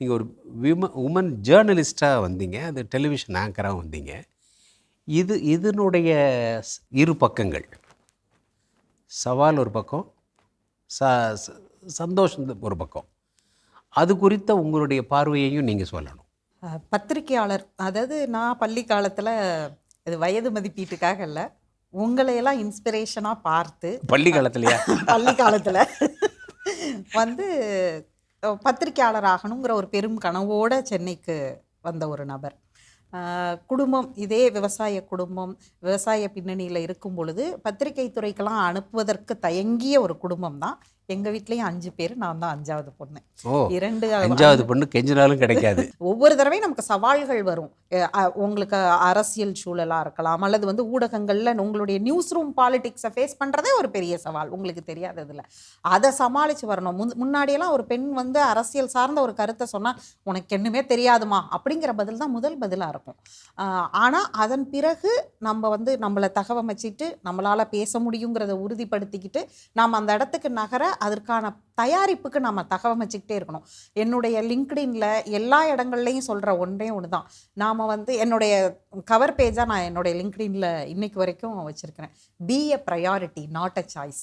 நீங்கள் ஒரு உமன் ஜேர்னலிஸ்ட்டாக வந்தீங்க, அது டெலிவிஷன் ஆங்கராக வந்தீங்க. இதனுடைய இரு பக்கங்கள், சவால் ஒரு பக்கம், சந்தோஷம் ஒரு பக்கம். அது குறித்த உங்களுடைய பார்வையையும் நீங்கள் சொல்லணும். பத்திரிகையாளர், அதாவது நான் பள்ளி காலத்தில், இது வயது மதிப்பீட்டுக்காக இல்லை, உங்களையெல்லாம் இன்ஸ்பிரேஷனாக பார்த்து பள்ளி காலத்துலையா? பள்ளி காலத்தில் வந்து பத்திரிகையாளர் ஆகணுங்கிற ஒரு பெரும் கனவோடு சென்னைக்கு வந்த ஒரு நபர். குடும்பம் இதே விவசாய குடும்பம், விவசாய பின்னணியில் இருக்கும் பொழுது பத்திரிகை துறைக்கெல்லாம் அனுப்புவதற்கு தயங்கிய ஒரு குடும்பம் தான். எங்கள் வீட்லேயும் 5 பேர், நான் தான் 5வது பொண்ணு. 5வது பொண்ணு கெஞ்சினாலும் கிடைக்காது. ஒவ்வொரு தடவையும் நமக்கு சவால்கள் வரும். உங்களுக்கு அரசியல் சூழலாக இருக்கலாம், அல்லது வந்து ஊடகங்களில் உங்களுடைய நியூஸ் ரூம் பாலிடிக்ஸை ஃபேஸ் பண்ணுறதே ஒரு பெரிய சவால், உங்களுக்கு தெரியாததில். அதை சமாளித்து வரணும். முன்னாடியெல்லாம் ஒரு பெண் வந்து அரசியல் சார்ந்த ஒரு கருத்தை சொன்னால், உனக்கு என்னமே தெரியாதுமா அப்படிங்கிற பதில் தான் முதல் பதிலாக இருக்கும். ஆனால் அதன் பிறகு நம்ம வந்து நம்மளை தகவமைச்சிட்டு நம்மளால் பேச முடியுங்கிறத உறுதிப்படுத்திக்கிட்டு நாம் அந்த இடத்துக்கு நகர அதற்கான தயாரிப்புக்கு நம்ம தகவமைச்சிக்கிட்டே இருக்கணும். என்னுடைய லிங்க்டின்ல எல்லா இடங்கள்லையும் சொல்கிற ஒன்றே ஒன்று தான். நாம் வந்து என்னுடைய கவர் பேஜாக நான் என்னுடைய லிங்க்டின்ல இன்னைக்கு வரைக்கும் வச்சுருக்கிறேன், B a priority not a choice.